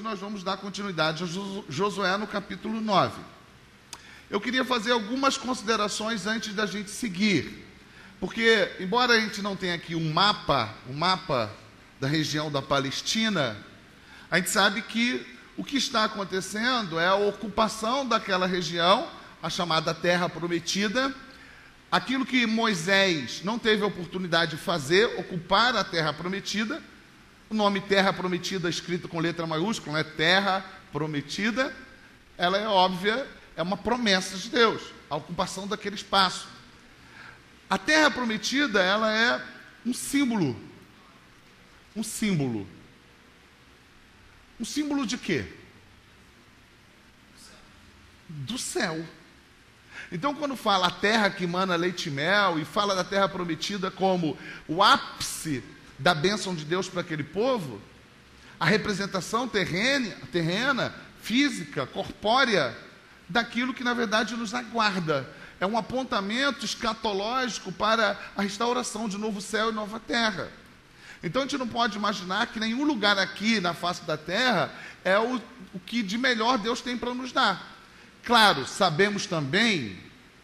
nós vamos dar continuidade a Josué no capítulo 9. Eu queria fazer algumas considerações antes da gente seguir, porque, embora a gente não tenha aqui um mapa da região da Palestina, a gente sabe que o que está acontecendo é a ocupação daquela região, a chamada Terra Prometida, aquilo que Moisés não teve a oportunidade de fazer, ocupar a Terra Prometida. O nome Terra Prometida, escrito com letra maiúscula, né? Terra Prometida, ela é óbvia, é uma promessa de Deus, a ocupação daquele espaço. A Terra Prometida, ela é um símbolo. Um símbolo. Um símbolo de quê? Do céu. Então, quando fala a terra que emana leite e mel, e fala da Terra Prometida como o ápice da bênção de Deus para aquele povo, a representação terrena, física, corpórea, daquilo que na verdade nos aguarda. É um apontamento escatológico para a restauração de novo céu e nova terra. Então a gente não pode imaginar que nenhum lugar aqui na face da terra é o que de melhor Deus tem para nos dar. Claro, sabemos também,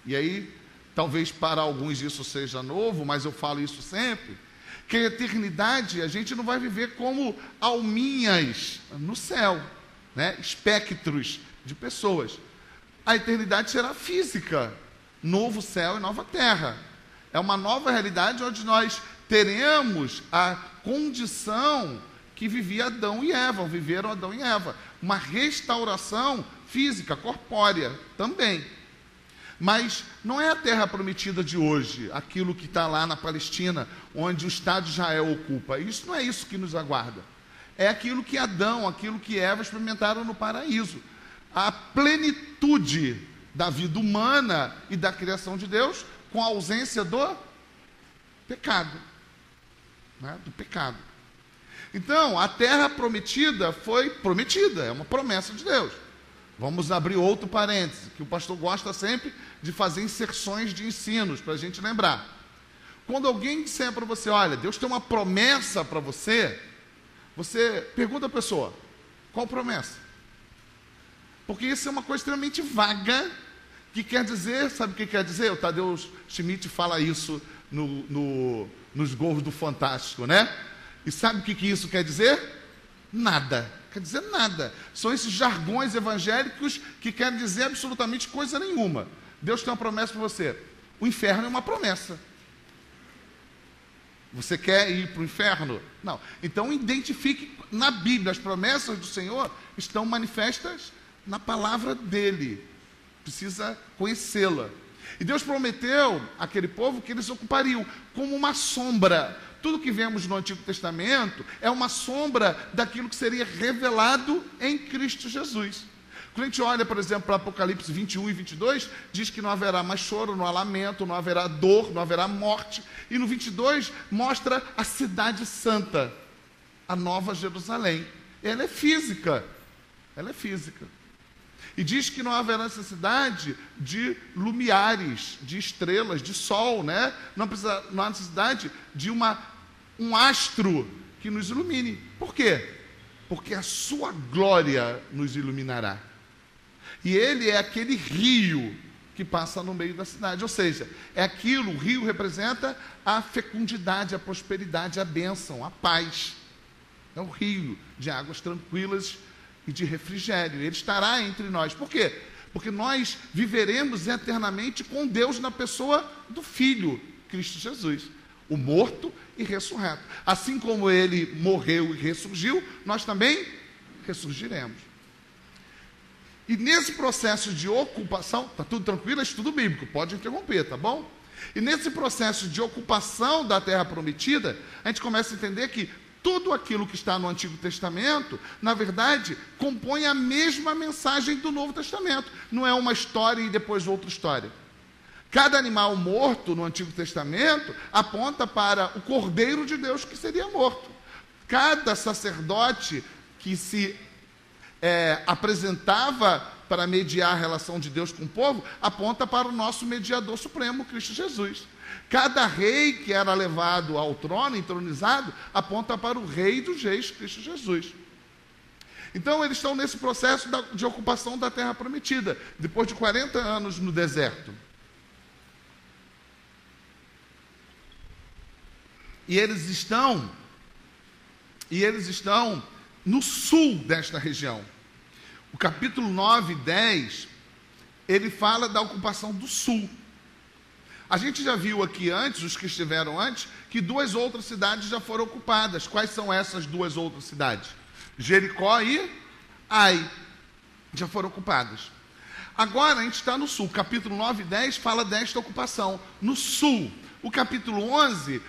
e aí talvez para alguns isso seja novo, mas eu falo isso sempre, que a eternidade a gente não vai viver como alminhas no céu, né? Espectros de pessoas. A eternidade será física, novo céu e nova terra. É uma nova realidade onde nós teremos a condição que vivia Adão e Eva, ou viveram Adão e Eva. Uma restauração física, corpórea também. Mas não é a Terra Prometida de hoje, aquilo que está lá na Palestina, onde o Estado de Israel ocupa. Isso não é isso que nos aguarda. É aquilo que Adão, aquilo que Eva experimentaram no paraíso. A plenitude da vida humana e da criação de Deus, com a ausência do pecado. Né? Do pecado. Então, a Terra Prometida foi prometida, é uma promessa de Deus. Vamos abrir outro parêntese, que o pastor gosta sempre de fazer inserções de ensinos, para a gente lembrar. Quando alguém disser para você, olha, Deus tem uma promessa para você, você pergunta à pessoa, qual promessa? Porque isso é uma coisa extremamente vaga, que quer dizer, sabe o que quer dizer? O Tadeu Schmidt fala isso nos gols do Fantástico, né? E sabe o que isso quer dizer? Nada. Quer dizer nada. São esses jargões evangélicos que querem dizer absolutamente coisa nenhuma. Deus tem uma promessa para você. O inferno é uma promessa. Você quer ir para o inferno? Não. Então identifique na Bíblia, as promessas do Senhor estão manifestas na palavra dele. Precisa conhecê-la. E Deus prometeu àquele povo que eles ocupariam como uma sombra. Tudo que vemos no Antigo Testamento é uma sombra daquilo que seria revelado em Cristo Jesus. Quando a gente olha, por exemplo, para Apocalipse 21 e 22, diz que não haverá mais choro, não há lamento, não haverá dor, não haverá morte. E no 22 mostra a cidade santa, a Nova Jerusalém. Ela é física. Ela é física. E diz que não haverá necessidade de lumiares, de estrelas, de sol, né? Não há necessidade de um astro que nos ilumine. Por quê? Porque a sua glória nos iluminará. E ele é aquele rio que passa no meio da cidade. Ou seja, é aquilo, o rio representa a fecundidade, a prosperidade, a bênção, a paz. É o rio de águas tranquilas e de refrigério. Ele estará entre nós. Por quê? Porque nós viveremos eternamente com Deus na pessoa do Filho, Cristo Jesus, o morto e ressurreto. Assim como ele morreu e ressurgiu, nós também ressurgiremos. E nesse processo de ocupação, está tudo tranquilo, é estudo bíblico, pode interromper, tá bom? E nesse processo de ocupação da Terra Prometida, a gente começa a entender que tudo aquilo que está no Antigo Testamento, na verdade, compõe a mesma mensagem do Novo Testamento. Não é uma história e depois outra história. Cada animal morto no Antigo Testamento aponta para o Cordeiro de Deus que seria morto. Cada sacerdote que se apresentava para mediar a relação de Deus com o povo, aponta para o nosso mediador supremo, Cristo Jesus. Cada rei que era levado ao trono, entronizado, aponta para o Rei dos Reis, Cristo Jesus. Então eles estão nesse processo de ocupação da terra prometida, depois de 40 anos no deserto. E eles estão no sul desta região. O capítulo 9 e 10, ele fala da ocupação do sul. A gente já viu aqui antes, os que estiveram antes, que 2 outras cidades já foram ocupadas. Quais são essas 2 outras cidades? Jericó e Ai, já foram ocupadas. Agora a gente está no sul. O capítulo 9 e 10 fala desta ocupação no sul. O capítulo 11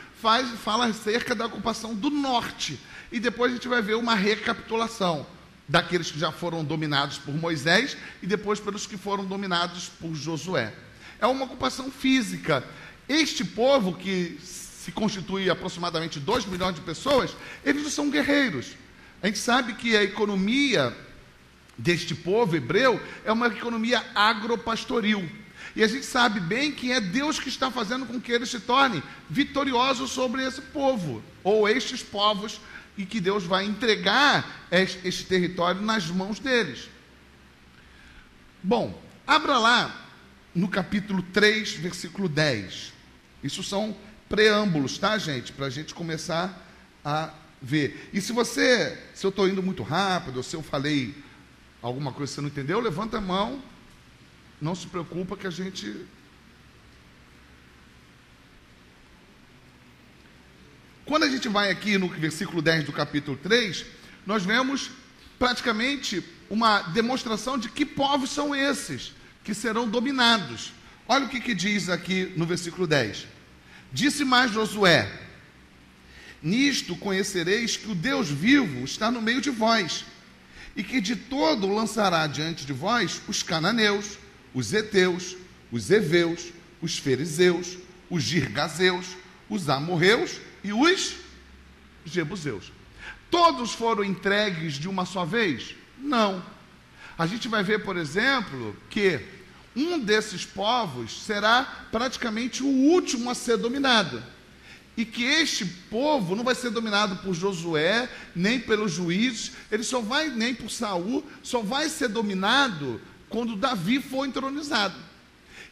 fala acerca da ocupação do norte. E depois a gente vai ver uma recapitulação daqueles que já foram dominados por Moisés e depois pelos que foram dominados por Josué. É uma ocupação física. Este povo, que se constitui aproximadamente 2 milhões de pessoas, eles não são guerreiros. A gente sabe que a economia deste povo hebreu é uma economia agropastoril. E a gente sabe bem que é Deus que está fazendo com que eles se tornem vitoriosos sobre esse povo, ou estes povos, e que Deus vai entregar este território nas mãos deles. Bom, abra lá no capítulo 3, versículo 10. Isso são preâmbulos, tá, gente? Para a gente começar a ver. E se eu estou indo muito rápido, ou se eu falei alguma coisa que você não entendeu, levanta a mão. Não se preocupa que a gente... Quando a gente vai aqui no versículo 10 do capítulo 3, nós vemos praticamente uma demonstração de que povos são esses que serão dominados. Olha o que diz aqui no versículo 10. Disse mais Josué: nisto conhecereis que o Deus vivo está no meio de vós, e que de todo lançará diante de vós os cananeus, os heteus, os heveus, os fariseus, os girgazeus, os amorreus e os jebuseus. Todos foram entregues de uma só vez? Não. A gente vai ver, por exemplo, que um desses povos será praticamente o último a ser dominado. E que este povo não vai ser dominado por Josué, nem pelos juízes, nem por Saul, só vai ser dominado quando Davi for entronizado.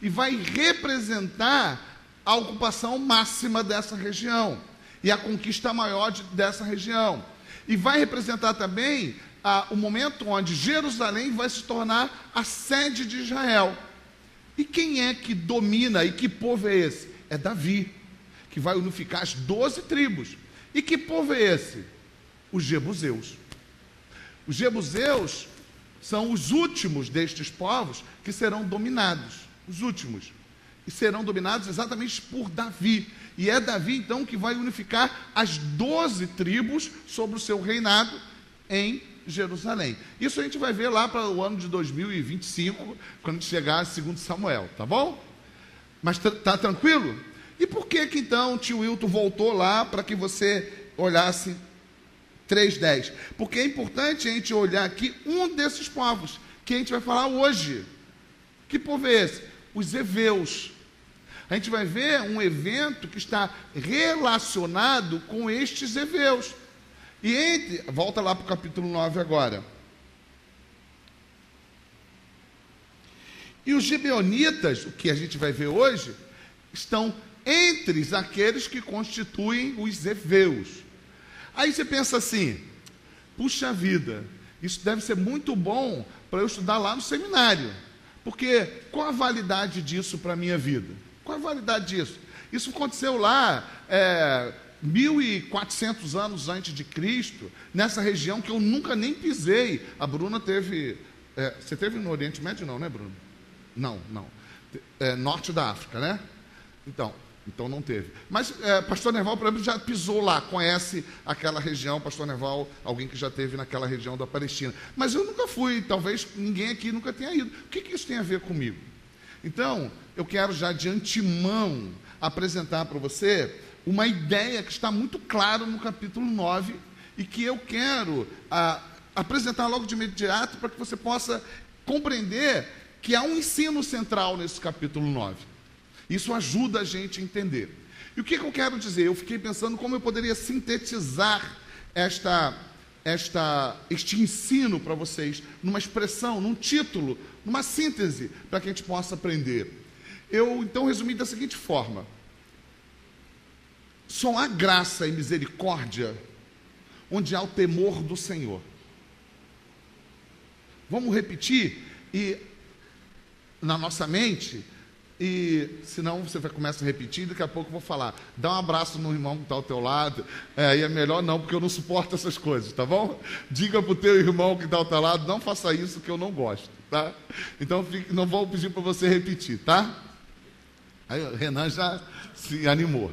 E vai representar a ocupação máxima dessa região e a conquista maior dessa região. E vai representar também o momento onde Jerusalém vai se tornar a sede de Israel. E quem é que domina e que povo é esse? É Davi, que vai unificar as 12 tribos. E que povo é esse? Os jebuseus. Os jebuseus são os últimos destes povos que serão dominados. Os últimos. E serão dominados exatamente por Davi. E é Davi, então, que vai unificar as 12 tribos sobre o seu reinado em Jerusalém. Isso a gente vai ver lá para o ano de 2025, quando chegar a 2 Samuel, tá bom? Mas tá tranquilo? E por que então o tio Wilton voltou lá para que você olhasse 3:10? Porque é importante a gente olhar aqui um desses povos, que a gente vai falar hoje. Que povo é esse? Os heveus. A gente vai ver um evento que está relacionado com estes heveus. E volta lá para o capítulo 9 agora. E os gibeonitas, o que a gente vai ver hoje, estão entre aqueles que constituem os heveus. Aí você pensa assim: puxa vida, isso deve ser muito bom para eu estudar lá no seminário. Porque qual a validade disso para a minha vida? Qual a validade disso? Isso aconteceu lá 1.400 anos antes de Cristo, nessa região que eu nunca nem pisei. A Bruna teve... você teve no Oriente Médio não, né, Bruna? Não. Norte da África, né? Então não teve. Mas pastor Nerval, por exemplo, já pisou lá, conhece aquela região. Pastor Nerval, alguém que já teve naquela região da Palestina. Mas eu nunca fui, talvez ninguém aqui nunca tenha ido. O que isso tem a ver comigo? Então, eu quero já de antemão apresentar para você uma ideia que está muito clara no capítulo 9 e que eu quero apresentar logo de imediato para que você possa compreender que há um ensino central nesse capítulo 9. Isso ajuda a gente a entender. E o que eu quero dizer? Eu fiquei pensando como eu poderia sintetizar este ensino para vocês, numa expressão, num título, numa síntese, para que a gente possa aprender. Eu, então, resumi da seguinte forma: só há graça e misericórdia onde há o temor do Senhor. Vamos repetir e na nossa mente, e senão você começa a repetir, daqui a pouco eu vou falar, dá um abraço no irmão que está ao teu lado, e é melhor não, porque eu não suporto essas coisas, tá bom? Diga para o teu irmão que está ao teu lado, não faça isso que eu não gosto, tá? Então não vou pedir para você repetir, tá? Aí o Renan já se animou.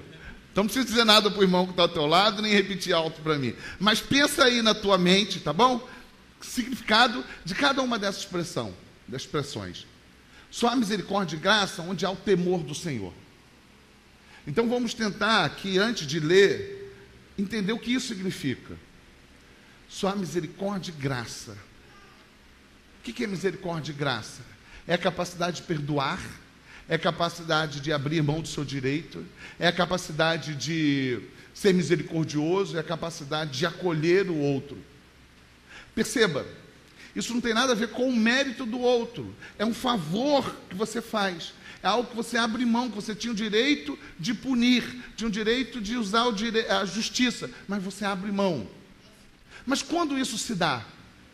Então não precisa dizer nada para o irmão que está ao teu lado, nem repetir alto para mim, mas pensa aí na tua mente, tá bom? Significado de cada uma dessas expressões. Só há misericórdia e graça onde há o temor do Senhor. Então vamos tentar aqui, antes de ler, entender o que isso significa. Só há misericórdia e graça. O que é misericórdia e graça? É a capacidade de perdoar, é a capacidade de abrir mão do seu direito, é a capacidade de ser misericordioso, é a capacidade de acolher o outro. Perceba, isso não tem nada a ver com o mérito do outro, é um favor que você faz, é algo que você abre mão, que você tinha o direito de punir, tinha o direito de usar a justiça, mas você abre mão. Mas quando isso se dá?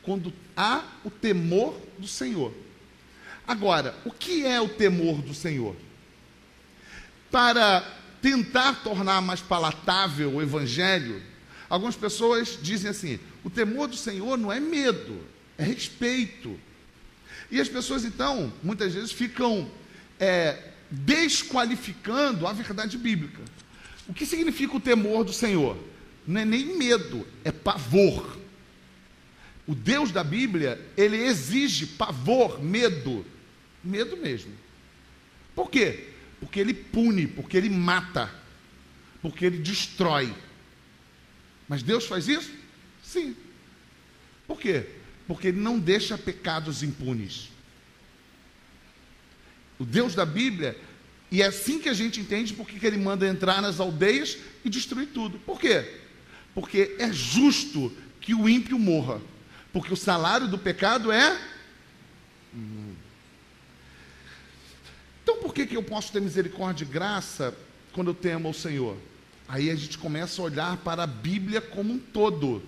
Quando há o temor do Senhor. Agora, o que é o temor do Senhor? Para tentar tornar mais palatável o Evangelho, algumas pessoas dizem assim: o temor do Senhor não é medo, é respeito. E as pessoas, então, muitas vezes ficam desqualificando a verdade bíblica. O que significa o temor do Senhor? Não é nem medo, é pavor. O Deus da Bíblia, ele exige pavor, medo mesmo. Por quê? Porque ele pune, porque ele mata, porque ele destrói. Mas Deus faz isso? Sim. Por quê? Porque ele não deixa pecados impunes. O Deus da Bíblia, e é assim que a gente entende porque ele manda entrar nas aldeias e destruir tudo. Por quê? Porque é justo que o ímpio morra, porque o salário do pecado é... Então por que eu posso ter misericórdia e graça quando eu temo ao Senhor? Aí a gente começa a olhar para a Bíblia como um todo.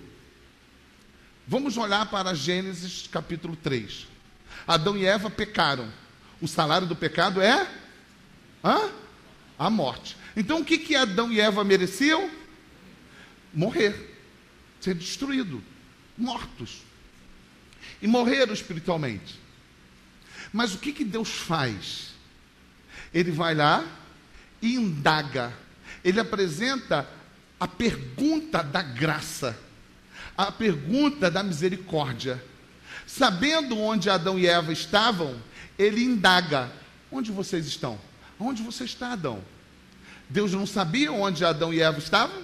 Vamos olhar para Gênesis capítulo 3. Adão e Eva pecaram. O salário do pecado é a morte. Então o que Adão e Eva mereciam? Morrer, ser destruído, mortos. E morreram espiritualmente. Mas o que Deus faz? Ele vai lá e indaga. Ele apresenta a pergunta da graça, a pergunta da misericórdia. Sabendo onde Adão e Eva estavam, ele indaga: onde vocês estão? Onde você está, Adão? Deus não sabia onde Adão e Eva estavam?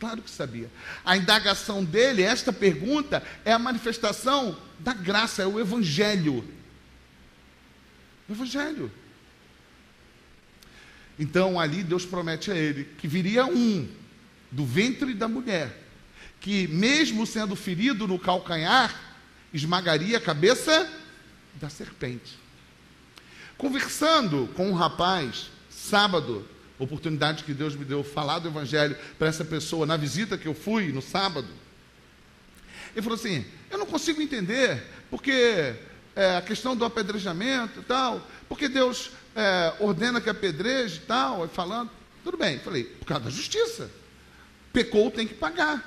Claro que sabia. A indagação dele, esta pergunta, é a manifestação da graça, é o Evangelho. O Evangelho. Então ali Deus promete a ele que viria um do ventre da mulher, que mesmo sendo ferido no calcanhar, esmagaria a cabeça da serpente. Conversando com um rapaz, sábado, oportunidade que Deus me deu falar do Evangelho para essa pessoa, na visita que eu fui no sábado, ele falou assim: eu não consigo entender, porque a questão do apedrejamento e tal, porque Deus ordena que apedreje e tal, falando, tudo bem. Falei, por causa da justiça, pecou, tem que pagar.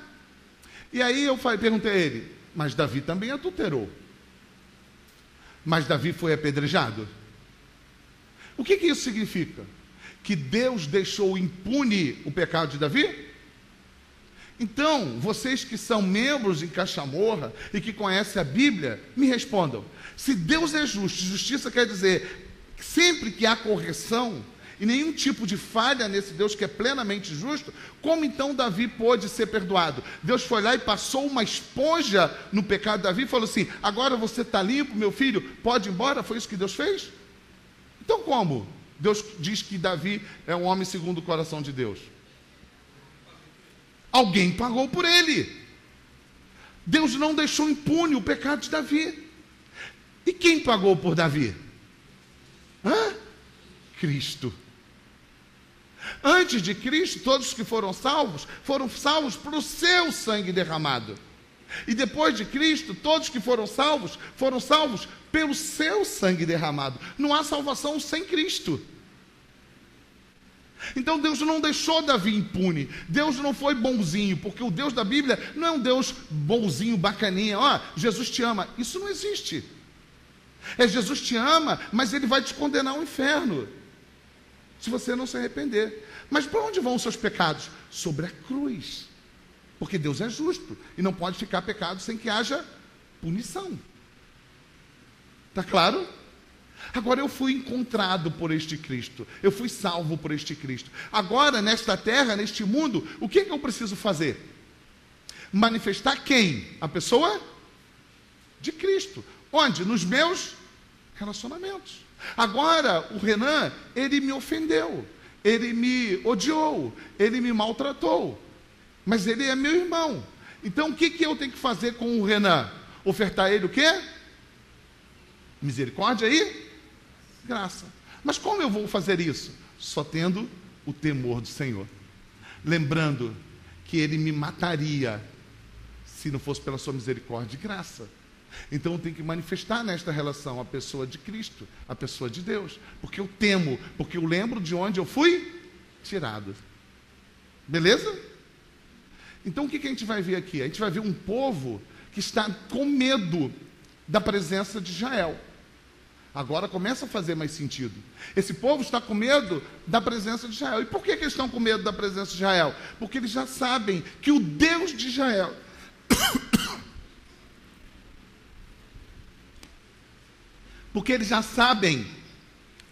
E aí eu perguntei a ele: mas Davi também adulterou, mas Davi foi apedrejado? O que isso significa? Que Deus deixou impune o pecado de Davi? Então, vocês que são membros em Cachamorra e que conhecem a Bíblia, me respondam: se Deus é justo, justiça quer dizer que sempre que há correção e nenhum tipo de falha nesse Deus que é plenamente justo, como então Davi pôde ser perdoado? Deus foi lá e passou uma esponja no pecado de Davi e falou assim: agora você está limpo, meu filho, pode ir embora? Foi isso que Deus fez? Então como Deus diz que Davi é um homem segundo o coração de Deus? Alguém pagou por ele. Deus não deixou impune o pecado de Davi. E quem pagou por Davi? Cristo. Antes de Cristo, todos que foram salvos pelo seu sangue derramado. E depois de Cristo, todos que foram salvos pelo seu sangue derramado. Não há salvação sem Cristo. Então Deus não deixou Davi impune. Deus não foi bonzinho, porque o Deus da Bíblia não é um Deus bonzinho, bacaninha. Jesus te ama. Isso não existe. Jesus te ama, mas Ele vai te condenar ao inferno se você não se arrepender. Mas para onde vão os seus pecados? Sobre a cruz. Porque Deus é justo e não pode ficar pecado sem que haja punição. Está claro? Agora eu fui encontrado por este Cristo. Eu fui salvo por este Cristo. Agora, nesta terra, neste mundo, o que eu preciso fazer? Manifestar quem? A pessoa de Cristo. Onde? Nos meus relacionamentos. Agora, o Renan, ele me ofendeu. Ele me odiou. Ele me maltratou. Mas ele é meu irmão. Então, o que eu tenho que fazer com o Renan? Ofertar a ele o quê? Misericórdia e graça. Mas como eu vou fazer isso? Só tendo o temor do Senhor. Lembrando que ele me mataria se não fosse pela sua misericórdia e graça. Então eu tenho que manifestar nesta relação a pessoa de Cristo, a pessoa de Deus. Porque eu temo, porque eu lembro de onde eu fui tirado. Beleza? Então o que a gente vai ver aqui? A gente vai ver um povo que está com medo da presença de Israel. Agora começa a fazer mais sentido. Esse povo está com medo da presença de Israel. E por que eles estão com medo da presença de Israel? Porque eles já sabem que o Deus de Israel porque eles já sabem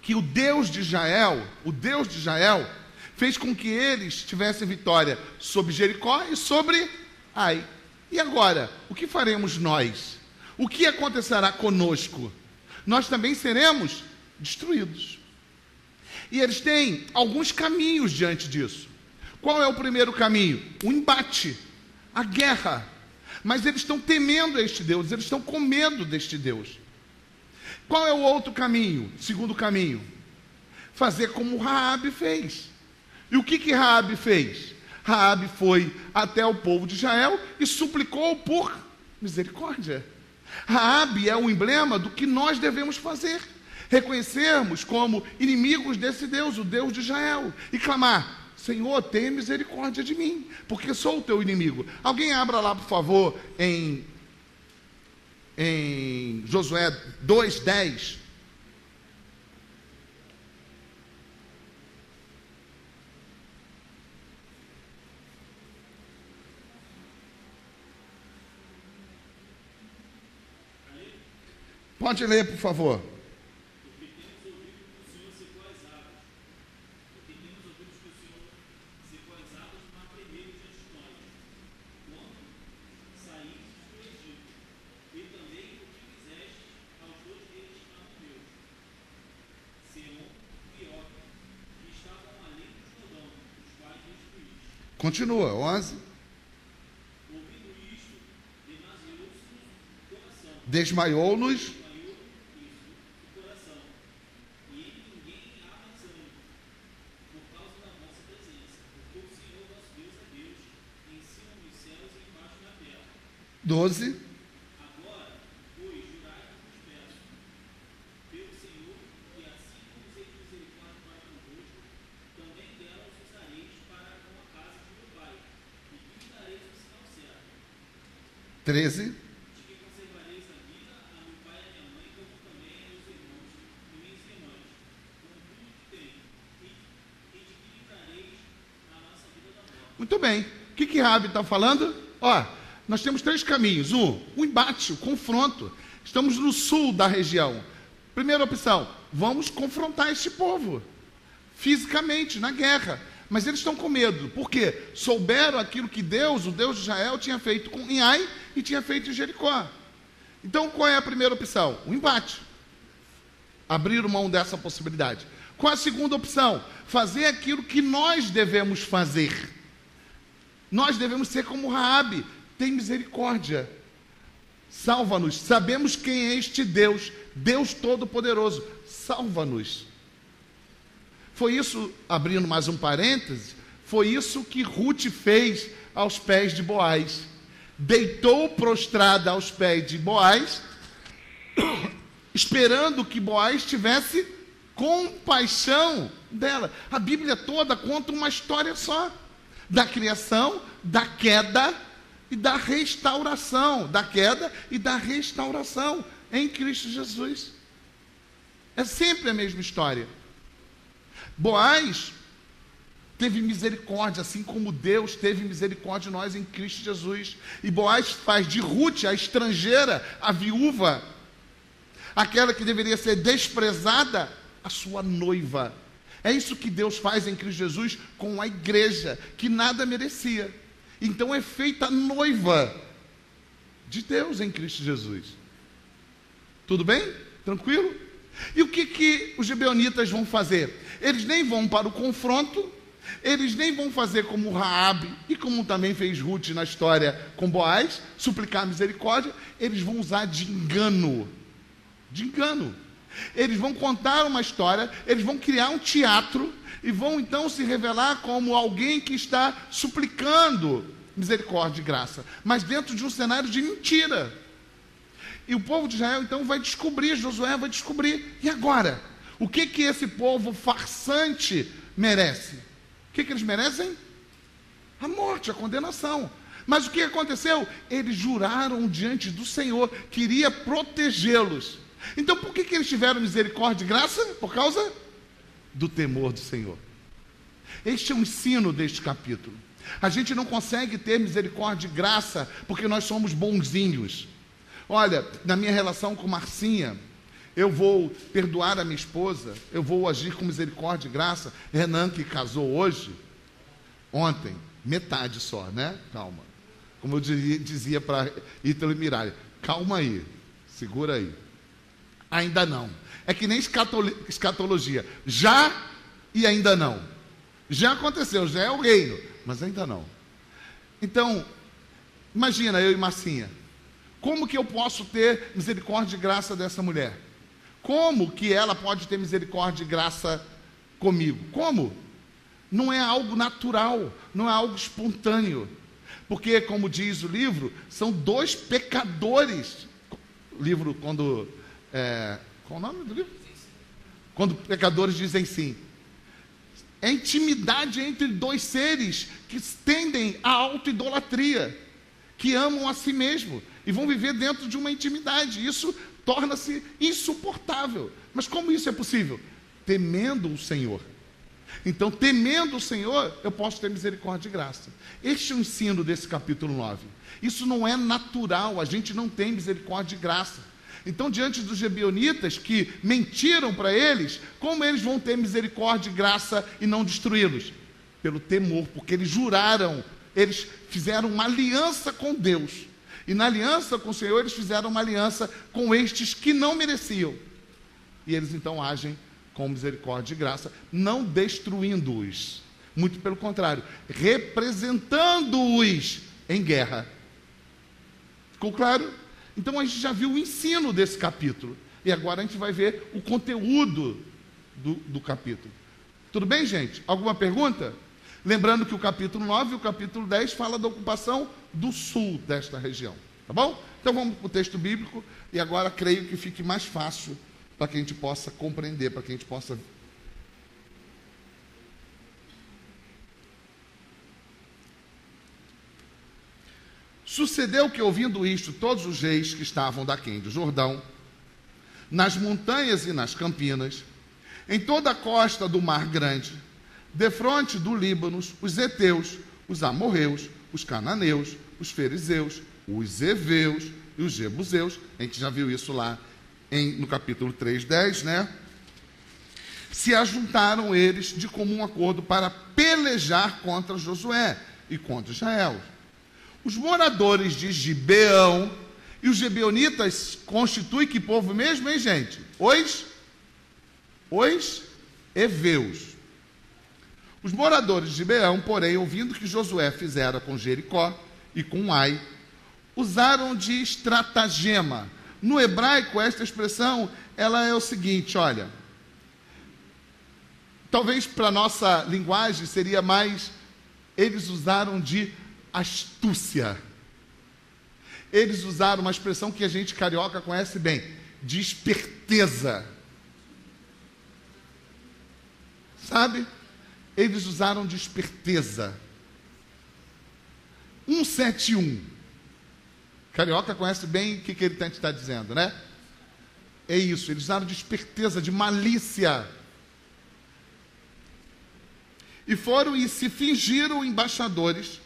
que o Deus de Israel fez com que eles tivessem vitória sobre Jericó e sobre Ai. E agora, o que faremos nós? O que acontecerá conosco? Nós também seremos destruídos. E eles têm alguns caminhos diante disso. Qual é o primeiro caminho? O embate, a guerra. Mas eles estão temendo este Deus, eles estão com medo deste Deus. Qual é o outro caminho? Segundo caminho? Fazer como Raabe fez. E o que Raabe fez? Raabe foi até o povo de Israel e suplicou por misericórdia. Raabe é o emblema do que nós devemos fazer. Reconhecermos como inimigos desse Deus, o Deus de Israel, e clamar: Senhor, tenha misericórdia de mim, porque sou o teu inimigo. Alguém abra lá, por favor, em Josué 2:10. Pode ler, por favor. Continua, 11. Desmaiou-nos. Por causa da vossa presença, porque o Senhor nosso Deus é Deus, em cima dos céus e embaixo da terra. 12. Agora, pois, jurai e vos peço, pelo Senhor, que assim como usei de misericórdia para convosco, também delas usareis para com a casa de meu pai, e que me dareis o sinal certo. 13. De que conservareis a vida a meu pai e a minha mãe, como também a meus irmãos e minhas irmãs, com tudo que tenho, e de que livrareis a nossa vida da morte. Muito bem. O que Raabe está falando? Nós temos 3 caminhos. O embate, o confronto. Estamos no sul da região. Primeira opção, vamos confrontar este povo, fisicamente, na guerra. Mas eles estão com medo. Por quê? Souberam aquilo que Deus, o Deus de Israel, tinha feito em Ai e tinha feito em Jericó. Então, qual é a primeira opção? O embate. Abrir mão dessa possibilidade. Qual a segunda opção? Fazer aquilo que nós devemos fazer. Nós devemos ser como Raabe. Tem misericórdia salva-nos. Sabemos quem é este Deus, Deus Todo-Poderoso, salva-nos. Foi isso, abrindo mais um parêntese, foi isso que Ruth fez aos pés de Boaz. Deitou prostrada aos pés de Boaz, esperando que Boaz tivesse compaixão dela. A Bíblia toda conta uma história só, da criação, da queda e da restauração, da queda e da restauração em Cristo Jesus. É sempre a mesma história. Boaz teve misericórdia, assim como Deus teve misericórdia de nós em Cristo Jesus. E Boaz faz de Ruth, a estrangeira, a viúva, aquela que deveria ser desprezada, a sua noiva. É isso que Deus faz em Cristo Jesus com a igreja, que nada merecia. Então é feita a noiva de Deus em Cristo Jesus. Tudo bem? Tranquilo? E o que os gibeonitas vão fazer? Eles nem vão para o confronto, eles nem vão fazer como Raabe, e como também fez Ruth na história com Boaz, suplicar misericórdia. Eles vão usar de engano. De engano. Eles vão contar uma história, eles vão criar um teatro, e vão então se revelar como alguém que está suplicando misericórdia e graça, mas dentro de um cenário de mentira. E o povo de Israel então vai descobrir, Josué vai descobrir, e agora? O que esse povo farsante merece? O que eles merecem? A morte, a condenação. Mas o que aconteceu? Eles juraram diante do Senhor que iria protegê-los. Então por que eles tiveram misericórdia e graça? Por causa do temor do Senhor. Este é o ensino deste capítulo. A gente não consegue ter misericórdia e graça porque nós somos bonzinhos. Olha, na minha relação com Marcinha, eu vou perdoar a minha esposa, eu vou agir com misericórdia e graça. Renan, que casou hoje, ontem, metade só, né? Calma. Como eu dizia para Ítalo e Miralha, calma aí, segura aí. Ainda não. É que nem escatologia. Já e ainda não. Já aconteceu, já é o reino, mas ainda não. Então, imagina eu e Marcinha. Como que eu posso ter misericórdia e graça dessa mulher? Como que ela pode ter misericórdia e graça comigo? Como? Não é algo natural, não é algo espontâneo. Porque, como diz o livro, são dois pecadores. O livro, quando... qual o nome do livro? Quando pecadores dizem sim. É intimidade entre dois seres que tendem à autoidolatria, que amam a si mesmo e vão viver dentro de uma intimidade. Isso torna-se insuportável. Mas como isso é possível? Temendo o Senhor. Então, temendo o Senhor, eu posso ter misericórdia e graça. Este é o ensino desse capítulo 9. Isso não é natural, a gente não tem misericórdia e graça. Então, diante dos gibeonitas que mentiram para eles, como eles vão ter misericórdia e graça e não destruí-los? Pelo temor, porque eles juraram, eles fizeram uma aliança com Deus. E na aliança com o Senhor, eles fizeram uma aliança com estes que não mereciam. E eles então agem com misericórdia e graça, não destruindo-os. Muito pelo contrário, representando-os em guerra. Ficou claro? Então a gente já viu o ensino desse capítulo. E agora a gente vai ver o conteúdo do capítulo. Tudo bem, gente? Alguma pergunta? Lembrando que o capítulo 9 e o capítulo 10 fala da ocupação do sul desta região. Tá bom? Então vamos para o texto bíblico. E agora creio que fique mais fácil para que a gente possa compreender, para que a gente possa... Sucedeu que, ouvindo isto, todos os reis que estavam daquém do Jordão, nas montanhas e nas campinas, em toda a costa do Mar Grande, defronte do Líbano, os heteus, os amorreus, os cananeus, os fariseus, os heveus e os jebuseus, a gente já viu isso lá no capítulo 3:10, né? Se ajuntaram eles de comum acordo para pelejar contra Josué e contra Israel. Os moradores de Gibeão e os gibeonitas constituem que povo mesmo, hein, gente? Os heveus. Os moradores de Gibeão, porém, ouvindo que Josué fizera com Jericó e com Ai, usaram de estratagema. No hebraico, esta expressão, ela é o seguinte, olha, talvez para a nossa linguagem seria mais, eles usaram de astúcia. Eles usaram uma expressão que a gente carioca conhece bem, de esperteza. Sabe? Eles usaram de esperteza. 171. Carioca conhece bem o que ele está dizendo, né? É isso, eles usaram de esperteza, de malícia. E foram e se fingiram embaixadores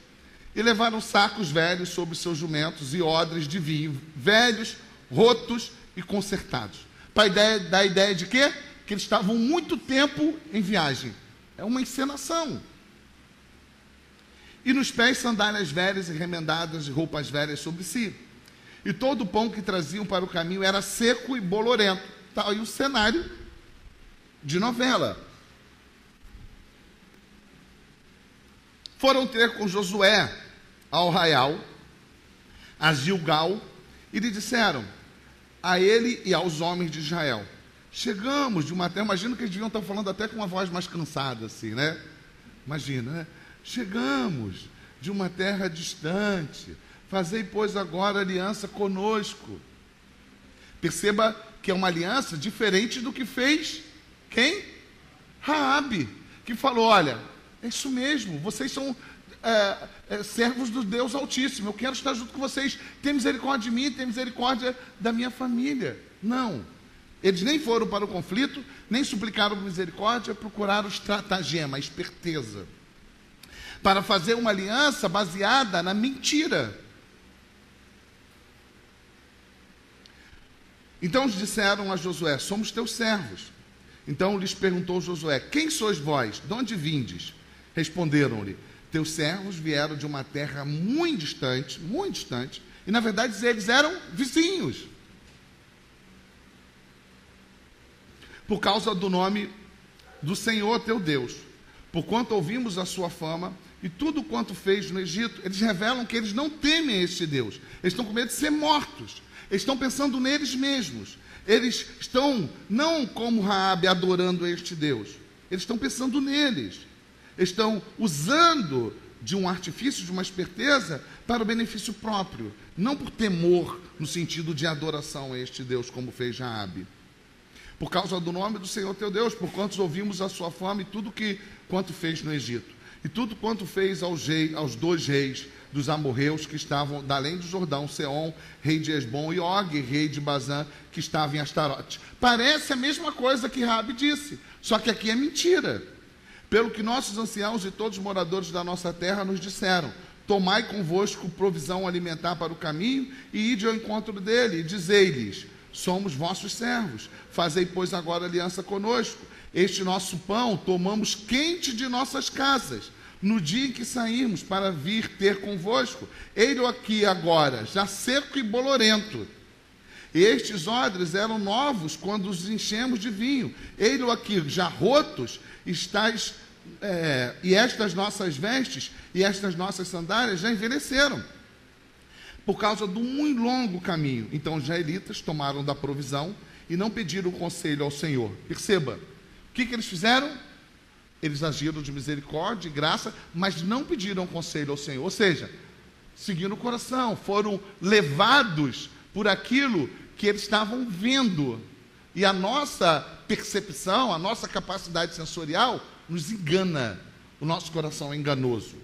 e levaram sacos velhos sobre seus jumentos e odres de vinho, velhos, rotos e consertados. Para dar a ideia de quê? Que eles estavam muito tempo em viagem. É uma encenação. E nos pés sandálias velhas e remendadas de roupas velhas sobre si. E todo o pão que traziam para o caminho era seco e bolorento. Está aí o cenário de novela. Foram ter com Josué ao arraial, a Gilgal, e lhe disseram a ele e aos homens de Israel: chegamos de uma terra, imagino que eles deviam estar falando até com uma voz mais cansada assim, né? Imagina, né? Chegamos de uma terra distante, fazei, pois, agora aliança conosco. Perceba que é uma aliança diferente do que fez quem? Raabe, que falou, olha, é isso mesmo, vocês são servos do Deus Altíssimo, eu quero estar junto com vocês, tem misericórdia de mim, tem misericórdia da minha família. Não, eles nem foram para o conflito, nem suplicaram misericórdia, procuraram estratagema, esperteza, para fazer uma aliança baseada na mentira. Então disseram a Josué: somos teus servos. Então lhes perguntou Josué: quem sois vós? De onde vindes? Responderam-lhe: teus servos vieram de uma terra muito distante, e na verdade eles eram vizinhos. Por causa do nome do Senhor teu Deus, porquanto ouvimos a sua fama e tudo quanto fez no Egito. Eles revelam que eles não temem este Deus, eles estão com medo de ser mortos, eles estão pensando neles mesmos, eles estão não como Raabe adorando este Deus, eles estão pensando neles, eles estão usando de um artifício, de uma esperteza para o benefício próprio, não por temor no sentido de adoração a este Deus como fez Raabe. Por causa do nome do Senhor teu Deus, por quantos ouvimos a sua fama e tudo quanto fez no Egito, e tudo quanto fez aos dois reis dos amorreus que estavam da além do Jordão, Seom, rei de Esbom, e Og, rei de Bazã, que estava em Astarote. Parece a mesma coisa que Raabe disse, só que aqui é mentira. Pelo que nossos anciãos e todos os moradores da nossa terra nos disseram: tomai convosco provisão alimentar para o caminho e ide ao encontro dele, e dizei-lhes: somos vossos servos, fazei, pois, agora aliança conosco. Este nosso pão tomamos quente de nossas casas, no dia em que saímos para vir ter convosco. Ele aqui agora, já seco e bolorento. Estes odres eram novos quando os enchemos de vinho. Ele aqui, já rotos, e estas nossas vestes e estas nossas sandálias já envelheceram, por causa do muito longo caminho. Então os israelitas tomaram da provisão e não pediram conselho ao Senhor. Perceba, o que eles fizeram? Eles agiram de misericórdia e graça, mas não pediram conselho ao Senhor. Ou seja, seguindo o coração, foram levados por aquilo que eles estavam vendo. E a nossa percepção, a nossa capacidade sensorial nos engana. O nosso coração é enganoso.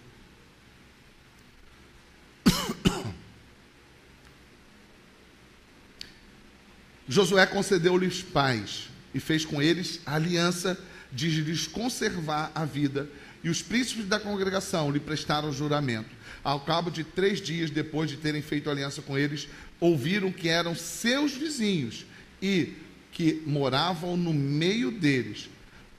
Josué concedeu-lhes paz e fez com eles a aliança de lhes conservar a vida, e os príncipes da congregação lhe prestaram juramento. Ao cabo de 3 dias, depois de terem feito aliança com eles, ouviram que eram seus vizinhos e que moravam no meio deles,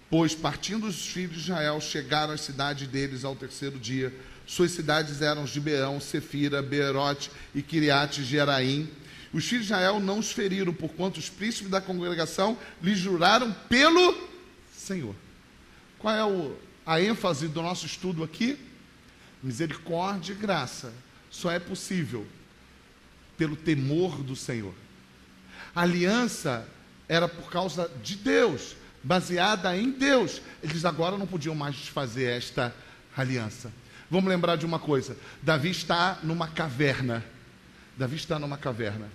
pois partindo os filhos de Israel, chegaram às cidades deles ao 3º dia. Suas cidades eram Gibeão, Sefira, Beerote e Kiriate Jearim. Os filhos de Israel não os feriram, porquanto os príncipes da congregação lhes juraram pelo Senhor. Qual é a ênfase do nosso estudo aqui? Misericórdia e graça só é possível pelo temor do Senhor. A aliança era por causa de Deus, baseada em Deus. Eles agora não podiam mais desfazer esta aliança. Vamos lembrar de uma coisa: Davi está numa caverna. Davi está numa caverna.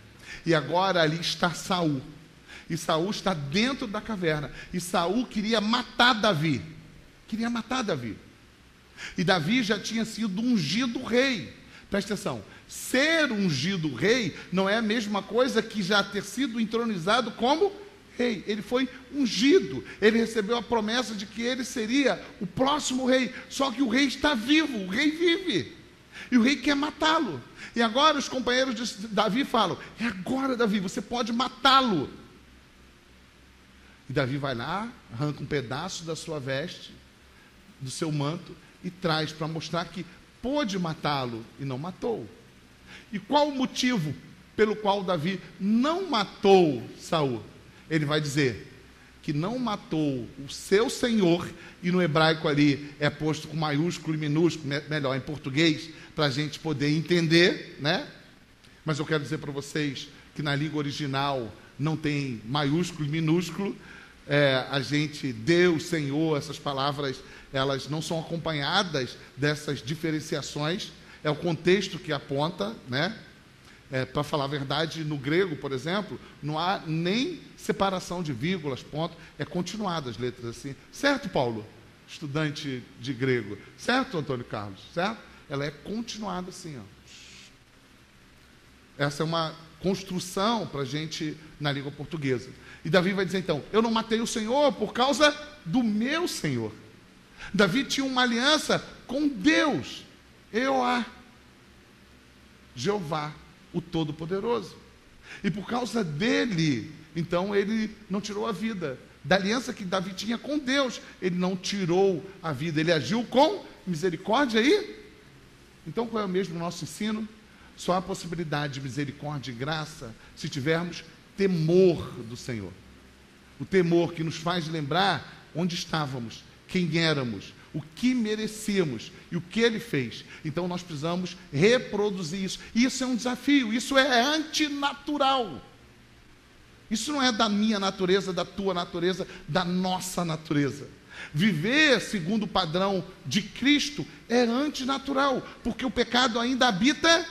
E agora ali está Saul. E Saul está dentro da caverna. E Saul queria matar Davi. Queria matar Davi. E Davi já tinha sido ungido rei. Presta atenção. Ser ungido rei não é a mesma coisa que já ter sido entronizado como rei. Ele foi ungido. Ele recebeu a promessa de que ele seria o próximo rei. Só que o rei está vivo. O rei vive. E o rei quer matá-lo. E agora os companheiros de Davi falam: é agora, Davi, você pode matá-lo. E Davi vai lá, arranca um pedaço da sua veste, do seu manto, e traz para mostrar que pôde matá-lo e não matou. E qual o motivo pelo qual Davi não matou Saul? Ele vai dizer que não matou o seu senhor, e no hebraico ali é posto com maiúsculo e minúsculo, melhor, em português, para a gente poder entender, né? Mas eu quero dizer para vocês que na língua original não tem maiúsculo e minúsculo. A gente, Deus, Senhor, essas palavras, elas não são acompanhadas dessas diferenciações. É o contexto que aponta, né? Para falar a verdade, no grego, por exemplo, não há nem separação de vírgulas, ponto, é continuada as letras assim. Certo, Paulo? Estudante de grego. Certo, Antônio Carlos? Certo? Ela é continuada assim, ó. Essa é uma construção para a gente na língua portuguesa. E Davi vai dizer então: eu não matei o Senhor por causa do meu Senhor. Davi tinha uma aliança com Deus, Jeová, o Todo-Poderoso. E por causa dele, então ele não tirou a vida. Da aliança que Davi tinha com Deus, ele não tirou a vida, ele agiu com misericórdia aí. Então qual é o mesmo nosso ensino? Só há possibilidade de misericórdia e graça se tivermos temor do Senhor. O temor que nos faz lembrar onde estávamos, quem éramos, o que merecíamos e o que Ele fez. Então nós precisamos reproduzir isso. Isso é um desafio, isso é antinatural. Isso não é da minha natureza, da tua natureza, da nossa natureza. Viver segundo o padrão de Cristo é antinatural, porque o pecado ainda habita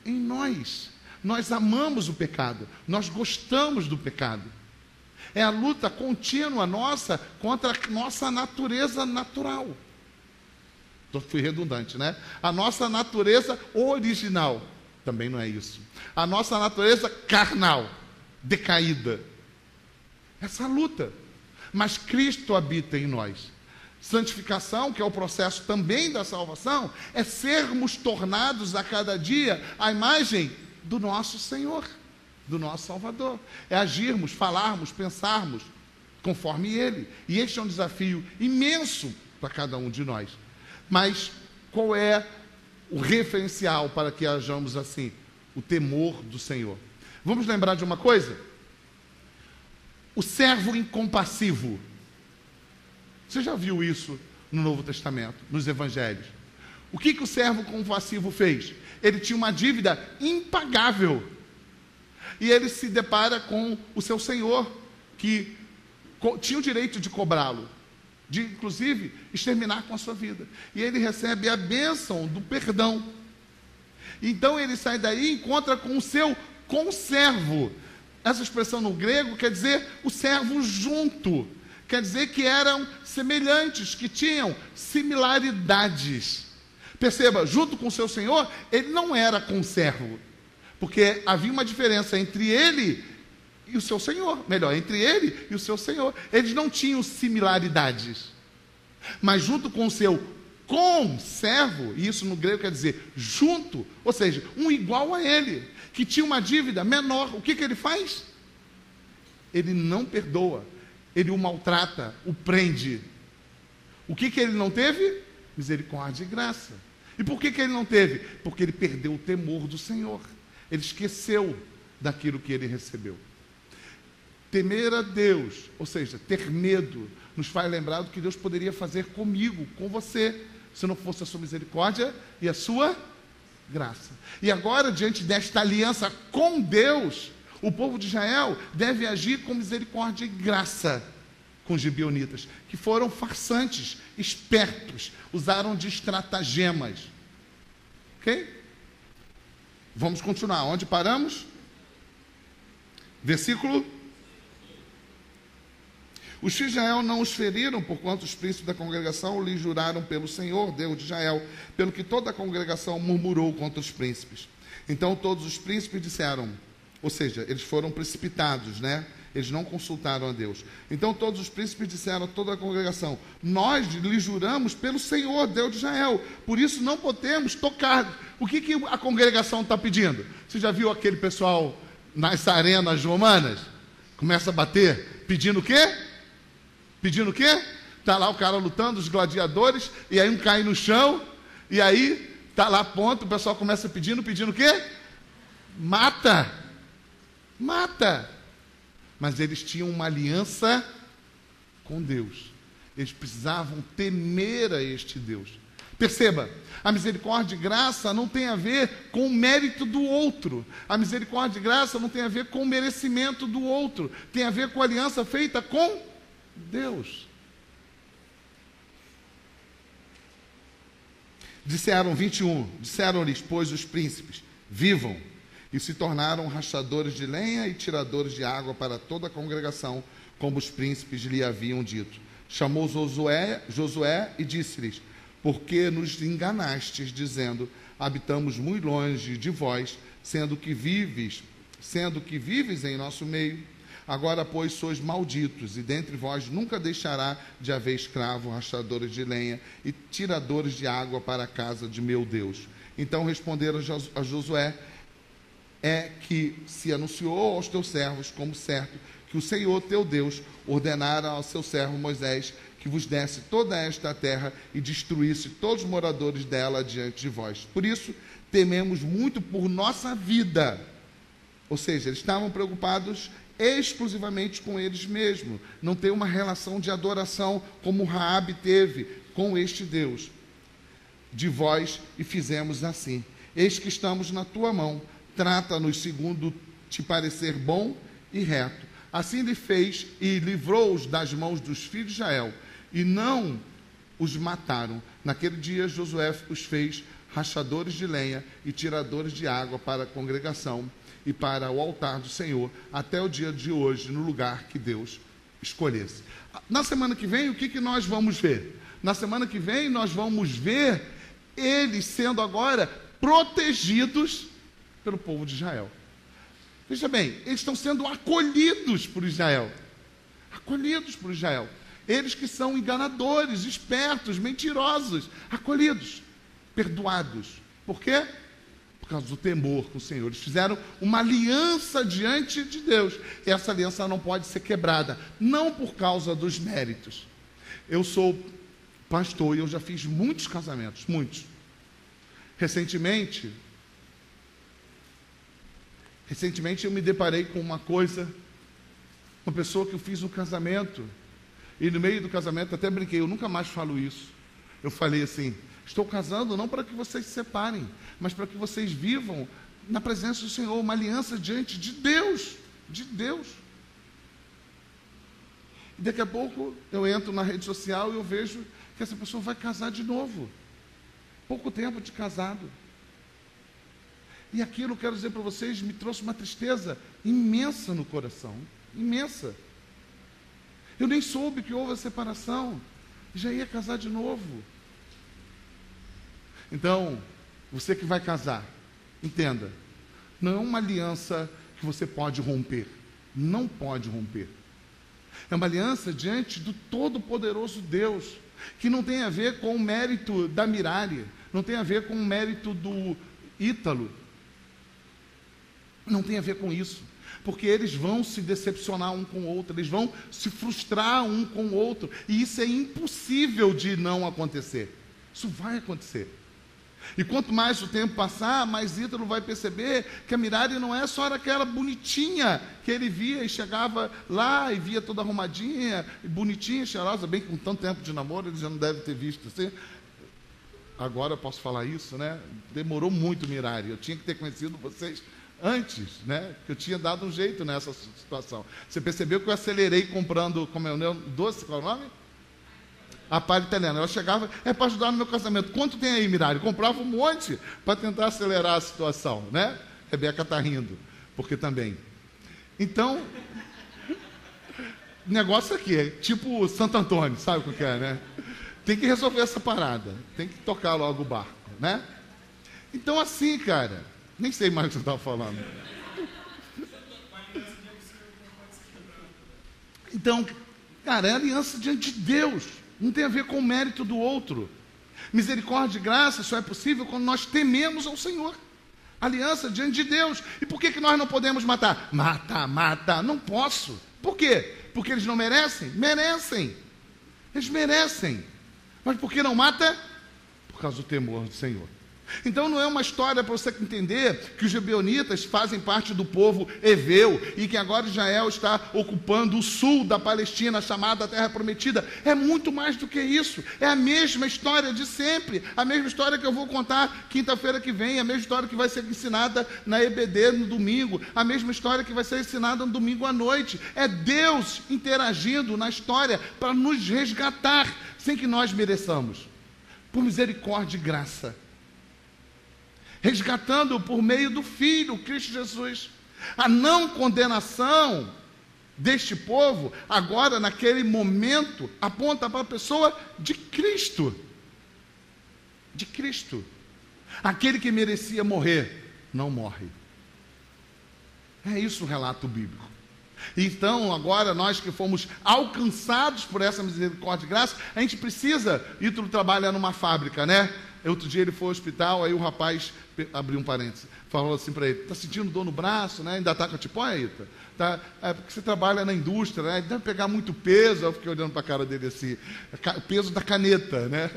em nós. Nós amamos o pecado, nós gostamos do pecado. É a luta contínua nossa contra a nossa natureza natural. Fui redundante, né? A nossa natureza original também não é isso. A nossa natureza carnal, decaída. Essa luta. Mas Cristo habita em nós. Santificação, que é o processo também da salvação, é sermos tornados a cada dia à imagem do nosso Senhor, do nosso Salvador. É agirmos, falarmos, pensarmos conforme Ele. E este é um desafio imenso para cada um de nós. Mas qual é o referencial para que hajamos assim? O temor do Senhor. Vamos lembrar de uma coisa? O servo incompassivo. Você já viu isso no Novo Testamento, nos Evangelhos? O que o servo compassivo fez? Ele tinha uma dívida impagável. E ele se depara com o seu senhor, que tinha o direito de cobrá-lo, de inclusive exterminar com a sua vida. E ele recebe a bênção do perdão. Então ele sai daí e encontra com o seu conservo. Essa expressão no grego quer dizer o servo junto. Quer dizer que eram semelhantes, que tinham similaridades. Perceba, junto com o seu senhor, ele não era conservo, porque havia uma diferença entre ele e o seu senhor. Melhor, entre ele e o seu senhor. Eles não tinham similaridades. Mas junto com o seu conservo, e isso no grego quer dizer junto, ou seja, um igual a ele, que tinha uma dívida menor. O que ele faz? Ele não perdoa. Ele o maltrata, o prende. O que ele não teve? Misericórdia e graça. E por que ele não teve? Porque ele perdeu o temor do Senhor. Ele esqueceu daquilo que ele recebeu. Temer a Deus, ou seja, ter medo, nos faz lembrar do que Deus poderia fazer comigo, com você, se não fosse a sua misericórdia e a sua graça. E agora, diante desta aliança com Deus, o povo de Israel deve agir com misericórdia e graça com os gibeonitas, que foram farsantes, espertos, usaram de estratagemas. Ok? Vamos continuar. Onde paramos? Versículo. Os filhos de Israel não os feriram, porquanto os príncipes da congregação lhe juraram pelo Senhor, Deus de Israel, pelo que toda a congregação murmurou contra os príncipes. Então todos os príncipes disseram, ou seja, eles foram precipitados, né? Eles não consultaram a Deus. Então todos os príncipes disseram a toda a congregação, nós lhe juramos pelo Senhor, Deus de Israel, por isso não podemos tocar. O que a congregação está pedindo? Você já viu aquele pessoal nas arenas romanas? Começa a bater, pedindo o quê? Pedindo o quê? Está lá o cara lutando, os gladiadores, e aí um cai no chão, e aí está lá a ponta, o pessoal começa pedindo o quê? Mata! Mata! Mas eles tinham uma aliança com Deus. Eles precisavam temer a este Deus. Perceba, a misericórdia e graça não tem a ver com o mérito do outro. A misericórdia e graça não tem a ver com o merecimento do outro. Tem a ver com a aliança feita com Deus. Disseram, 21, disseram-lhes, pois, os príncipes, vivam, e se tornaram rachadores de lenha e tiradores de água para toda a congregação, como os príncipes lhe haviam dito. Chamou Josué e disse-lhes, porque nos enganastes, dizendo, habitamos muito longe de vós, sendo que vives em nosso meio. Agora, pois, sois malditos, e dentre vós nunca deixará de haver escravos, rachadores de lenha e tiradores de água para a casa de meu Deus. Então responderam a Josué, é que se anunciou aos teus servos, como certo, que o Senhor teu Deus ordenara ao seu servo Moisés que vos desse toda esta terra e destruísse todos os moradores dela diante de vós. Por isso, tememos muito por nossa vida. Ou seja, eles estavam preocupados exclusivamente com eles mesmos. Não tem uma relação de adoração como Raabe teve com este Deus. De vós, e fizemos assim. Eis que estamos na tua mão. Trata-nos segundo te parecer bom e reto. Assim lhe fez e livrou-os das mãos dos filhos de Israel. E não os mataram. Naquele dia Josué os fez rachadores de lenha e tiradores de água para a congregação e para o altar do Senhor, até o dia de hoje, no lugar que Deus escolhesse. Na semana que vem, o que nós vamos ver? Na semana que vem, nós vamos ver eles sendo agora protegidos pelo povo de Israel. Veja bem, eles estão sendo acolhidos por Israel. Acolhidos por Israel. Eles que são enganadores, espertos, mentirosos, acolhidos, perdoados. Por quê? Por causa do temor com o Senhor. Eles fizeram uma aliança diante de Deus. E essa aliança não pode ser quebrada. Não por causa dos méritos. Eu sou pastor e eu já fiz muitos casamentos. Muitos. Recentemente eu me deparei com uma coisa. Uma pessoa que eu fiz um casamento. E no meio do casamento, até brinquei, eu nunca mais falo isso. Eu falei assim, estou casando não para que vocês se separem, mas para que vocês vivam na presença do Senhor, uma aliança diante de Deus. De Deus. E daqui a pouco eu entro na rede social e eu vejo que essa pessoa vai casar de novo. Pouco tempo de casado. E aquilo, quero dizer para vocês, me trouxe uma tristeza imensa no coração. Imensa. Eu nem soube que houve a separação. Já ia casar de novo. Então, você que vai casar, entenda. Não é uma aliança que você pode romper. Não pode romper. É uma aliança diante do Todo-Poderoso Deus. Que não tem a ver com o mérito da Mirari. Não tem a ver com o mérito do Ítalo. Não tem a ver com isso. Porque eles vão se decepcionar um com o outro, eles vão se frustrar um com o outro, e isso é impossível de não acontecer. Isso vai acontecer. E quanto mais o tempo passar, mais Ítalo vai perceber que a Mirari não é só aquela bonitinha que ele via e chegava lá e via toda arrumadinha, bonitinha, cheirosa, bem que com tanto tempo de namoro ele já não deve ter visto assim. agora eu posso falar isso, né? Demorou muito, Mirari. Eu tinha que ter conhecido vocês antes, né? Que eu tinha dado um jeito nessa situação. Você percebeu que eu acelerei comprando, como é o nome? Doce, qual é o nome? A palha italiana. Ela chegava, para ajudar no meu casamento. Quanto tem aí, Mirari? Comprava um monte para tentar acelerar a situação, né? Rebeca está rindo, porque também. Então, o negócio aqui é tipo Santo Antônio, sabe o que é, né? Tem que resolver essa parada, tem que tocar logo o barco, né? Então, assim, cara, nem sei mais o que você estava falando. Então, cara, é aliança diante de Deus, não tem a ver com o mérito do outro. Misericórdia e graça só é possível quando nós tememos ao Senhor. Aliança diante de Deus. E por que nós não podemos matar? Mata, não posso. Por quê? Porque eles não merecem? Merecem. Eles merecem. Mas por que não mata? Por causa do temor do Senhor. Então não é uma história para você entender que os gibeonitas fazem parte do povo heveu e que agora Israel está ocupando o sul da Palestina, chamada Terra Prometida. É muito mais do que isso. É a mesma história de sempre. A mesma história que eu vou contar quinta-feira que vem, a mesma história que vai ser ensinada na EBD no domingo, a mesma história que vai ser ensinada no domingo à noite. É Deus interagindo na história para nos resgatar sem que nós mereçamos. Por misericórdia e graça. Resgatando por meio do Filho, Cristo Jesus. A não condenação deste povo, agora naquele momento, aponta para a pessoa de Cristo. De Cristo. Aquele que merecia morrer, não morre. É isso o relato bíblico. Então, agora, nós que fomos alcançados por essa misericórdia e graça, a gente precisa. Ítalo trabalha numa fábrica, né? Outro dia ele foi ao hospital, aí o rapaz, abriu um parênteses, falou assim para ele: está sentindo dor no braço, né? Ainda está com a tipóia, Ita? Tá, porque você trabalha na indústria, né? Deve pegar muito peso. Eu fiquei olhando para a cara dele assim, o peso da caneta, né?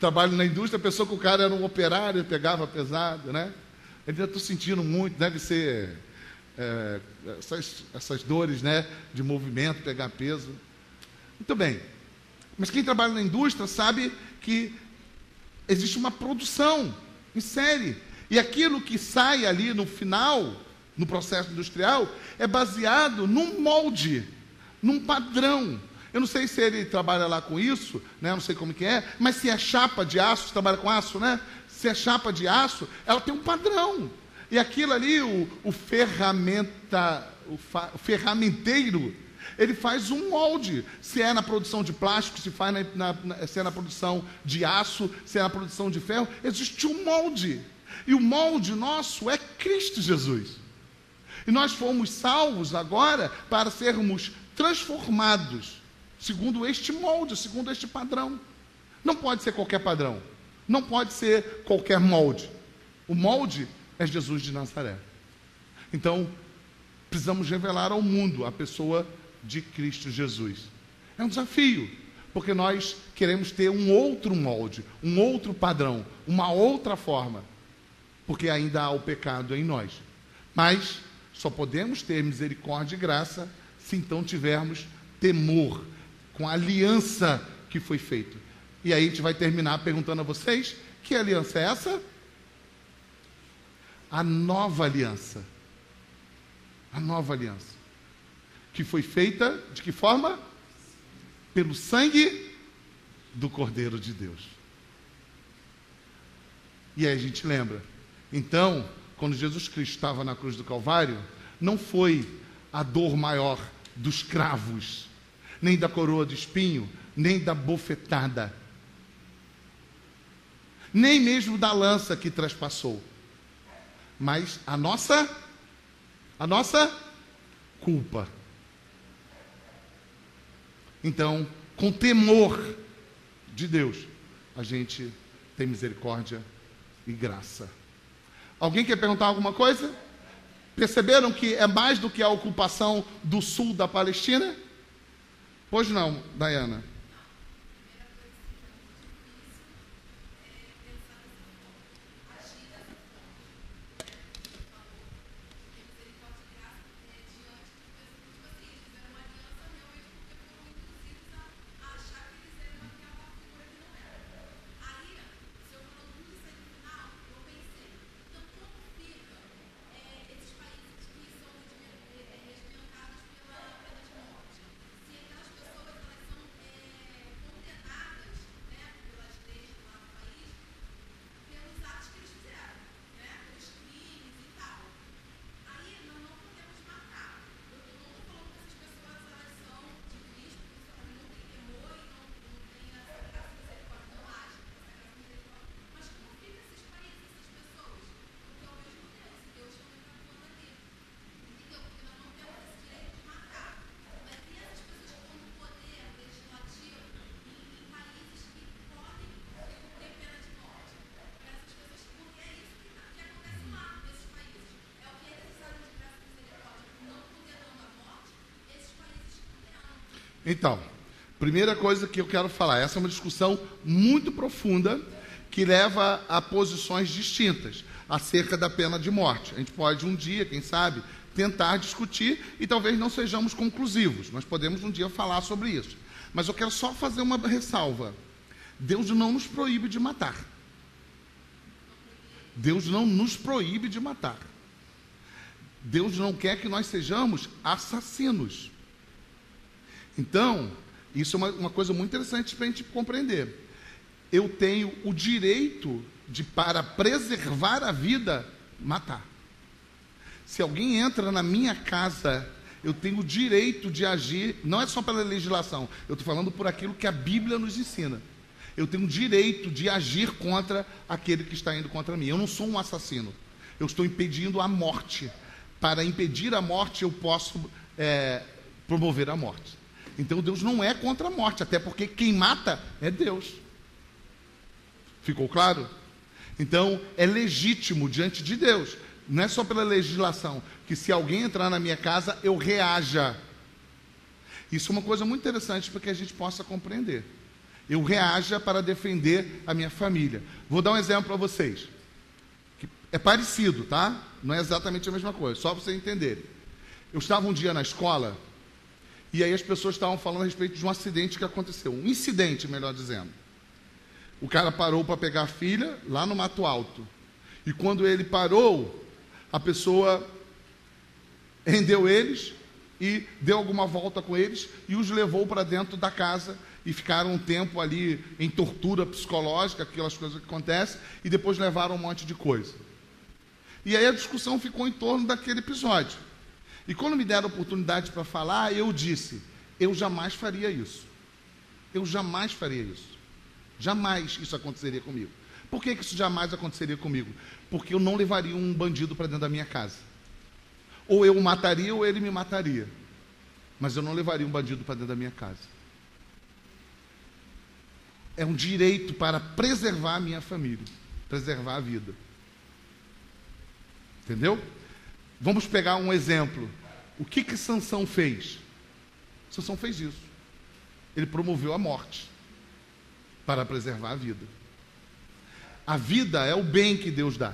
Trabalho na indústria, pensou que o cara era um operário, ele pegava pesado, né? Ele já estou sentindo muito, deve ser essas dores, né? De movimento, pegar peso. Muito bem. Mas quem trabalha na indústria sabe que existe uma produção em série. E aquilo que sai ali no final, no processo industrial, é baseado num molde, num padrão. Eu não sei se ele trabalha lá com isso, né? Eu não sei como que é, mas se é chapa de aço, você trabalha com aço, né? Se é chapa de aço, ela tem um padrão. E aquilo ali, o ferramenteiro, ele faz um molde. Se é na produção de plástico, se é na produção de aço, se é na produção de ferro, existe um molde. E o molde nosso é Cristo Jesus. E nós fomos salvos agora para sermos transformados segundo este molde, segundo este padrão. Não pode ser qualquer padrão. Não pode ser qualquer molde. O molde é Jesus de Nazaré. Então, precisamos revelar ao mundo a pessoa de Cristo Jesus. É um desafio, porque nós queremos ter um outro molde, um outro padrão, uma outra forma, porque ainda há o pecado em nós. Mas só podemos ter misericórdia e graça se então tivermos temor com a aliança que foi feita. E aí a gente vai terminar perguntando a vocês: que aliança é essa? A nova aliança. A nova aliança. Que foi feita de que forma? Pelo sangue do Cordeiro de Deus. E aí a gente lembra. Então, quando Jesus Cristo estava na cruz do Calvário, não foi a dor maior dos cravos, nem da coroa de espinho, nem da bofetada, nem mesmo da lança que traspassou, mas a nossa culpa. Então, com temor de Deus, a gente tem misericórdia e graça. Alguém quer perguntar alguma coisa? Perceberam que é mais do que a ocupação do sul da Palestina? Pois não, Dayana. Então, primeira coisa que eu quero falar, essa é uma discussão muito profunda que leva a posições distintas acerca da pena de morte. A gente pode um dia, quem sabe, tentar discutir e talvez não sejamos conclusivos. Nós podemos um dia falar sobre isso. Mas eu quero só fazer uma ressalva. Deus não nos proíbe de matar. Deus não nos proíbe de matar. Deus não quer que nós sejamos assassinos. Então, isso é uma coisa muito interessante para a gente compreender. Eu tenho o direito de, para preservar a vida, matar. Se alguém entra na minha casa, eu tenho o direito de agir, não é só pela legislação, eu estou falando por aquilo que a Bíblia nos ensina. Eu tenho o direito de agir contra aquele que está indo contra mim. Eu não sou um assassino, eu estou impedindo a morte. Para impedir a morte, eu posso promover a morte. Então Deus não é contra a morte, até porque quem mata é Deus. Ficou claro? Então é legítimo diante de Deus. Não é só pela legislação, que se alguém entrar na minha casa, eu reaja. Isso é uma coisa muito interessante para que a gente possa compreender. Eu reaja para defender a minha família. Vou dar um exemplo para vocês. É parecido, tá? Não é exatamente a mesma coisa, só para vocês entenderem. Eu estava um dia na escola, e aí as pessoas estavam falando a respeito de um acidente que aconteceu. Um incidente, melhor dizendo. O cara parou para pegar a filha lá no Mato Alto. E quando ele parou, a pessoa rendeu eles e deu alguma volta com eles e os levou para dentro da casa e ficaram um tempo ali em tortura psicológica, aquelas coisas que acontecem, e depois levaram um monte de coisa. E aí a discussão ficou em torno daquele episódio. E quando me deram a oportunidade para falar, eu disse, eu jamais faria isso. Eu jamais faria isso. Jamais isso aconteceria comigo. Por que isso jamais aconteceria comigo? Porque eu não levaria um bandido para dentro da minha casa. Ou eu o mataria ou ele me mataria. Mas eu não levaria um bandido para dentro da minha casa. É um direito para preservar a minha família, preservar a vida. Entendeu? Vamos pegar um exemplo. O que Sansão fez? Sansão fez isso. Ele promoveu a morte para preservar a vida. A vida é o bem que Deus dá.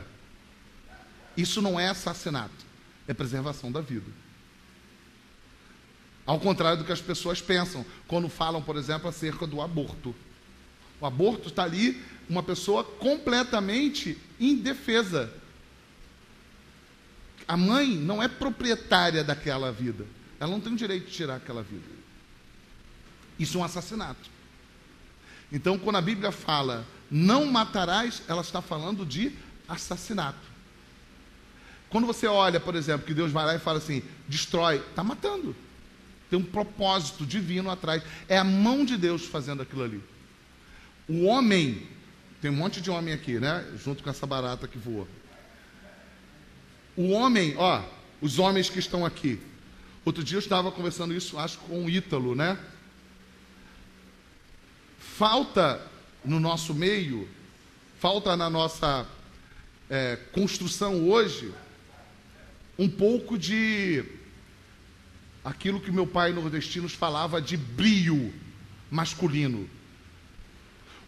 Isso não é assassinato, é preservação da vida. Ao contrário do que as pessoas pensam quando falam, por exemplo, acerca do aborto. O aborto está ali, uma pessoa completamente indefesa. A mãe não é proprietária daquela vida. Ela não tem o direito de tirar aquela vida. Isso é um assassinato. Então, quando a Bíblia fala, não matarás, ela está falando de assassinato. Quando você olha, por exemplo, que Deus vai lá e fala assim, destrói, está matando. Tem um propósito divino atrás. É a mão de Deus fazendo aquilo ali. O homem, tem um monte de homem aqui, né? Junto com essa barata que voa. O homem, ó, os homens que estão aqui. Outro dia eu estava conversando isso, acho, com o Ítalo, né? Falta no nosso meio, falta na nossa construção hoje, um pouco de aquilo que meu pai nordestino falava de brio masculino.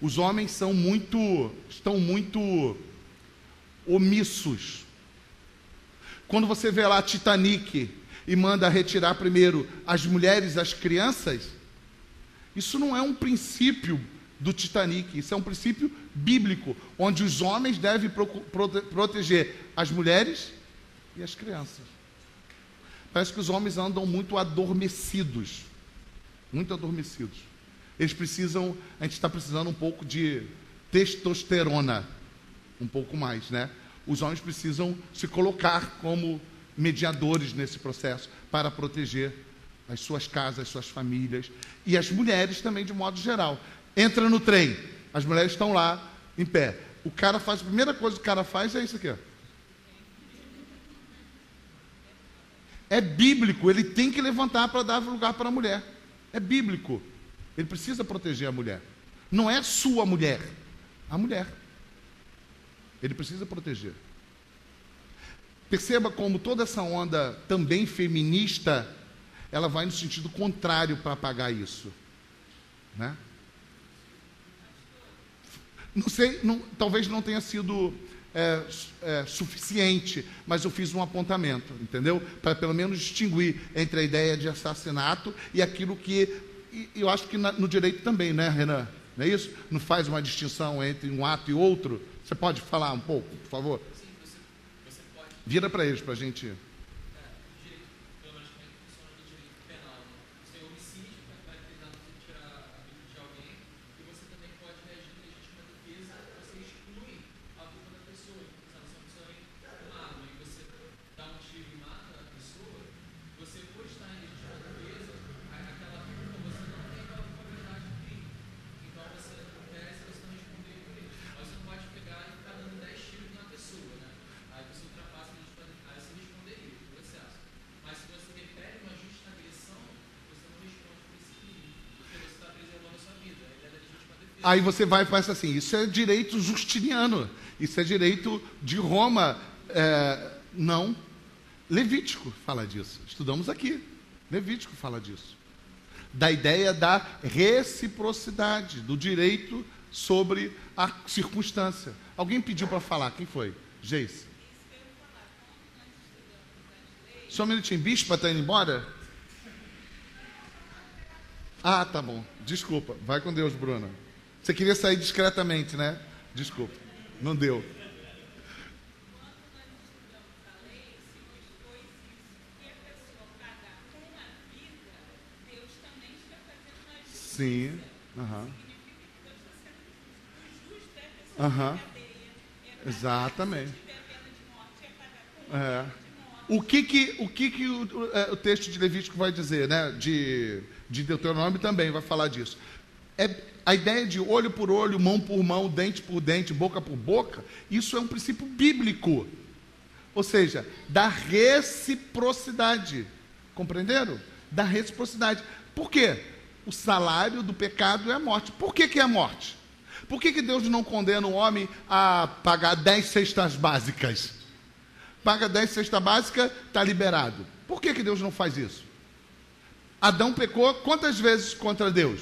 Os homens estão muito omissos. Quando você vê lá Titanic e manda retirar primeiro as mulheres e as crianças, isso não é um princípio do Titanic, isso é um princípio bíblico, onde os homens devem proteger as mulheres e as crianças. Parece que os homens andam muito adormecidos. Muito adormecidos. Eles precisam, a gente está precisando um pouco de testosterona, um pouco mais, né? Os homens precisam se colocar como mediadores nesse processo para proteger as suas casas, as suas famílias e as mulheres também de modo geral. Entra no trem, as mulheres estão lá em pé. O cara faz, a primeira coisa que o cara faz é isso aqui, ó. É bíblico, ele tem que levantar para dar lugar para a mulher. É bíblico. Ele precisa proteger a mulher. Não é sua mulher, a mulher. Ele precisa proteger. Perceba como toda essa onda também feminista, ela vai no sentido contrário para pagar isso, né? Não sei, talvez não tenha sido suficiente, mas eu fiz um apontamento, entendeu? Para pelo menos distinguir entre a ideia de assassinato e aquilo que, eu acho que no direito também, né, Renan? Não é isso? Não faz uma distinção entre um ato e outro? Você pode falar um pouco, por favor? Sim, você pode. Vira para eles, para a gente... Direito, pelo menos como é que funciona no direito penal, né? Você tem homicídio, vai caracterizar você tirar a vida de alguém, e você também pode reagir com legítima defesa, você exclui a culpa da pessoa. Sabe, se a pessoa vem com uma arma e você dá um tiro e mata a pessoa, você por estar em legítima defesa, aquela culpa, você não tem aquela probabilidade de crime. Então você, em tese, você não respondeu por isso. Mas você não pode pegar e ficar dando 10 tiros na pessoa, né? Aí você ultrapassa a legítima defesa, aí você responderia por excesso. Mas se você repete uma justa agressão, você não responde por esse crime, porque você está preservando a sua vida. Ele é da legítima defesa. Aí você vai e pensa assim, isso é direito justiniano, isso é direito de Roma. Não. Levítico fala disso. Estudamos aqui. Levítico fala disso. Da ideia da reciprocidade, do direito sobre a circunstância. Alguém pediu para falar. Quem foi? Geice. Só um minutinho. Bispa está indo embora? Ah, tá bom. Desculpa. Vai com Deus, Bruna. Você queria sair discretamente, né? Desculpa. Não deu. Sim. Exatamente. O que o texto de Levítico vai dizer, né? De Deuteronômio também vai falar disso. A ideia de olho por olho, mão por mão, dente por dente, boca por boca, isso é um princípio bíblico. Ou seja, da reciprocidade. Compreenderam? Da reciprocidade. Por quê? O salário do pecado é a morte. Por que é a morte? Por que Deus não condena o homem a pagar 10 cestas básicas? Paga 10 cestas básicas, está liberado. Por que Deus não faz isso? Adão pecou quantas vezes contra Deus?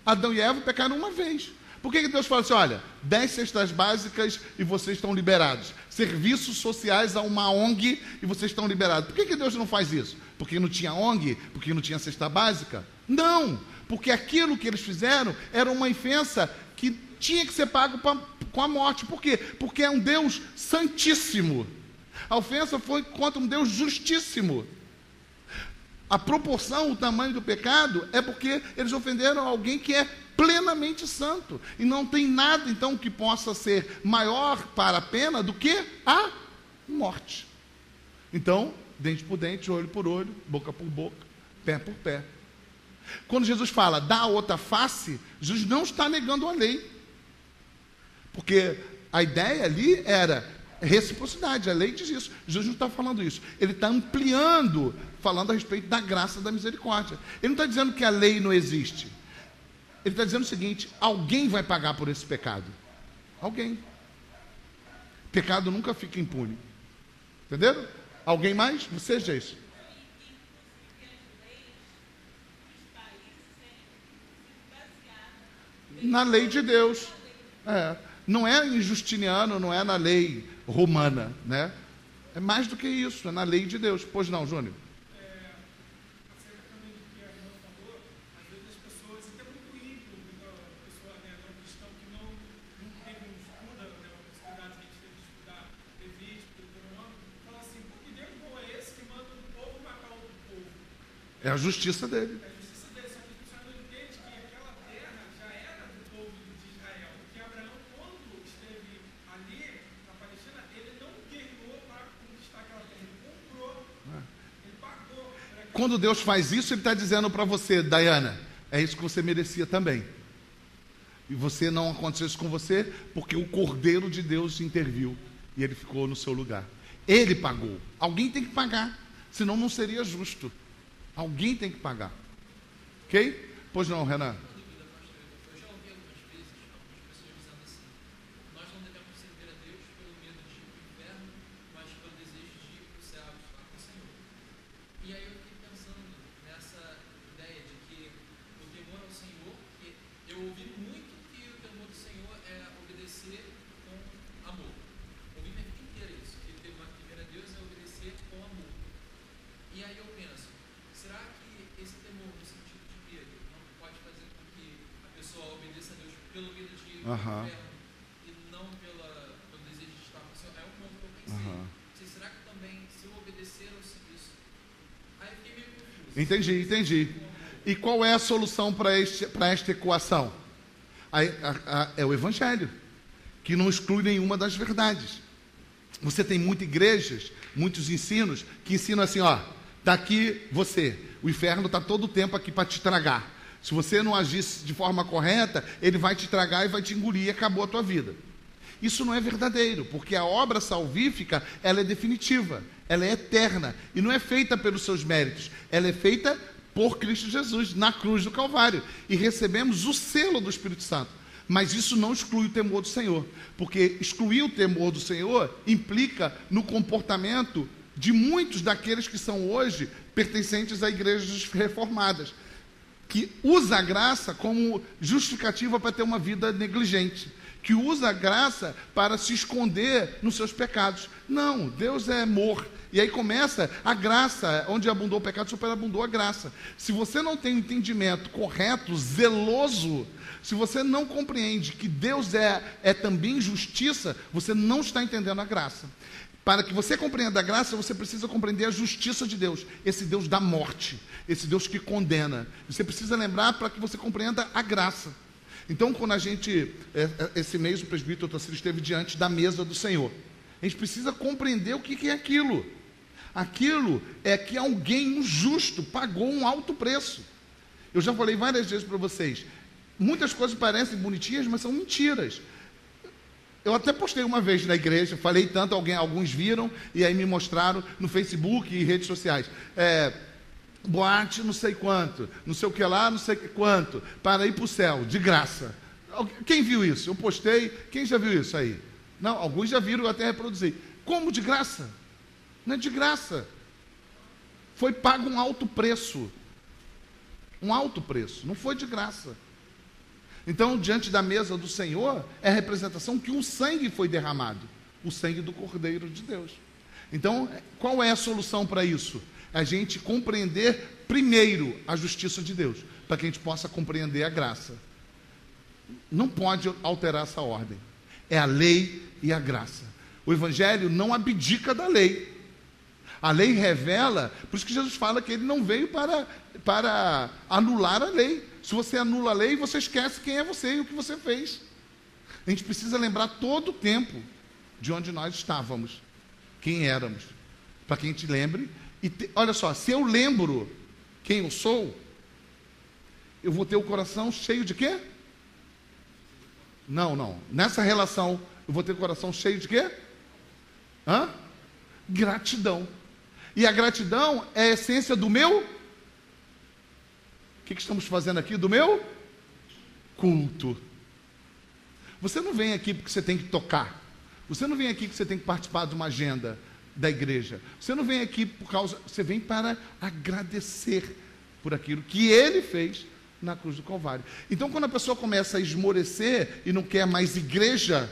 Adão e Eva pecaram uma vez. Por que Deus fala assim, olha, 10 cestas básicas e vocês estão liberados? Serviços sociais a uma ONG e vocês estão liberados. Por que Deus não faz isso? Porque não tinha ONG? Porque não tinha cesta básica? Não, porque aquilo que eles fizeram era uma ofensa que tinha que ser pago com a morte. Por quê? Porque é um Deus santíssimo. A ofensa foi contra um Deus justíssimo. A proporção, o tamanho do pecado é porque eles ofenderam alguém que é plenamente santo. E não tem nada, então, que possa ser maior para a pena do que a morte. Então, dente por dente, olho por olho, boca por boca, pé por pé. Quando Jesus fala dá a outra face, Jesus não está negando a lei. Porque a ideia ali era reciprocidade, a lei diz isso. Jesus não está falando isso. Ele está ampliando, falando a respeito da graça, da misericórdia. Ele não está dizendo que a lei não existe. Ele está dizendo o seguinte, alguém vai pagar por esse pecado. Alguém. Pecado nunca fica impune. Entenderam? Alguém mais? Você, Geice. Na lei de Deus. Não é em Justiniano, não é na lei romana, né? É mais do que isso, é na lei de Deus. Pois não, Júnior? Acerca também do que a irmã falou, às vezes as pessoas, até muito ímpio, a pessoa não cristão que não estuda, né, a possibilidade que a gente teve de estudar Levítico, Deuteronômio, fala assim, pô, que Deus bom é esse que manda o povo matar outro povo? É a justiça dele. É a justiça dele, só que a pessoa não entende que aquela terra já era do povo de Israel, porque Abraão, quando esteve ali na Palestina, ele não guerreou para conquistar aquela terra, ele comprou, ele pagou. Quando Deus faz isso, Ele está dizendo para você, Diana, é isso que você merecia também. E você não aconteceu isso com você, porque o Cordeiro de Deus interviu e Ele ficou no seu lugar. Ele pagou. Alguém tem que pagar, senão não seria justo. Alguém tem que pagar. Ok? Pois não, Renan? Eu já ouvi algumas vezes algumas pessoas dizendo assim, nós não devemos servir a Deus pelo medo de ir para o inferno, mas pelo desejo de ir para o céu, estar com o Senhor. E aí eu fiquei pensando Aham. inferno e não pelo desejo de estar com o Senhor, é um ponto que eu pensei. Aham. Será que também, se eu obedecer ao serviço, aí eu fiquei meio confuso. Entendi. E qual é a solução para esta equação? É o Evangelho, que não exclui nenhuma das verdades. Você tem muitas igrejas, muitos ensinos, que ensinam assim, ó, está aqui você, o inferno está todo o tempo aqui para te tragar. Se você não agir de forma correta, ele vai te tragar e vai te engolir e acabou a tua vida. Isso não é verdadeiro, porque a obra salvífica, ela é definitiva, ela é eterna, e não é feita pelos seus méritos, ela é feita por Cristo Jesus, na cruz do Calvário, e recebemos o selo do Espírito Santo. Mas isso não exclui o temor do Senhor, porque excluir o temor do Senhor implica no comportamento de muitos daqueles que são hoje pertencentes a igrejas reformadas, que usa a graça como justificativa para ter uma vida negligente, que usa a graça para se esconder nos seus pecados. Não, Deus é amor. E aí começa a graça, onde abundou o pecado, superabundou a graça. Se você não tem um entendimento correto, zeloso, se você não compreende que Deus é também justiça, você não está entendendo a graça. Para que você compreenda a graça, você precisa compreender a justiça de Deus, esse Deus da morte, esse Deus que condena. Você precisa lembrar para que você compreenda a graça. Então, quando esse mês o presbítero Otacílio esteve diante da mesa do Senhor, a gente precisa compreender o que é aquilo. Aquilo é que alguém, um justo, pagou um alto preço. Eu já falei várias vezes para vocês, muitas coisas parecem bonitinhas, mas são mentiras. Eu até postei uma vez na igreja, falei tanto, alguns viram, e aí me mostraram no Facebook e redes sociais. Boate não sei quanto, não sei o que lá, não sei quanto, para ir para o céu, de graça. Quem viu isso? Eu postei, quem já viu isso aí? Não, alguns já viram, eu até reproduzi. Como de graça? Não é de graça. Foi pago um alto preço. Um alto preço, não foi de graça. Então, diante da mesa do Senhor, é a representação que um sangue foi derramado, o sangue do Cordeiro de Deus. Então, qual é a solução para isso? A gente compreender primeiro a justiça de Deus, para que a gente possa compreender a graça. Não pode alterar essa ordem. É a lei e a graça. O Evangelho não abdica da lei. A lei revela, por isso que Jesus fala que ele não veio para anular a lei. Se você anula a lei, você esquece quem é você e o que você fez. A gente precisa lembrar todo o tempo de onde nós estávamos, quem éramos, para que a gente lembre. Olha só, se eu lembro quem eu sou, eu vou ter o coração cheio de quê? Não. Nessa relação, eu vou ter o coração cheio de quê? Gratidão. E a gratidão é a essência do meu... O que estamos fazendo aqui? Do meu culto. Você não vem aqui porque você tem que tocar. Você não vem aqui porque você tem que participar de uma agenda da igreja. Você não vem aqui por causa... Você vem para agradecer por aquilo que ele fez na cruz do Calvário. Então, quando a pessoa começa a esmorecer e não quer mais igreja,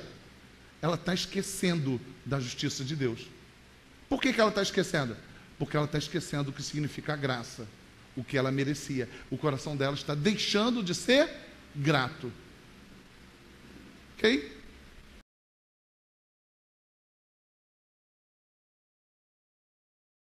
ela está esquecendo da justiça de Deus. Por que ela está esquecendo? Porque ela está esquecendo o que significa a graça, o que ela merecia. O coração dela está deixando de ser grato. Ok?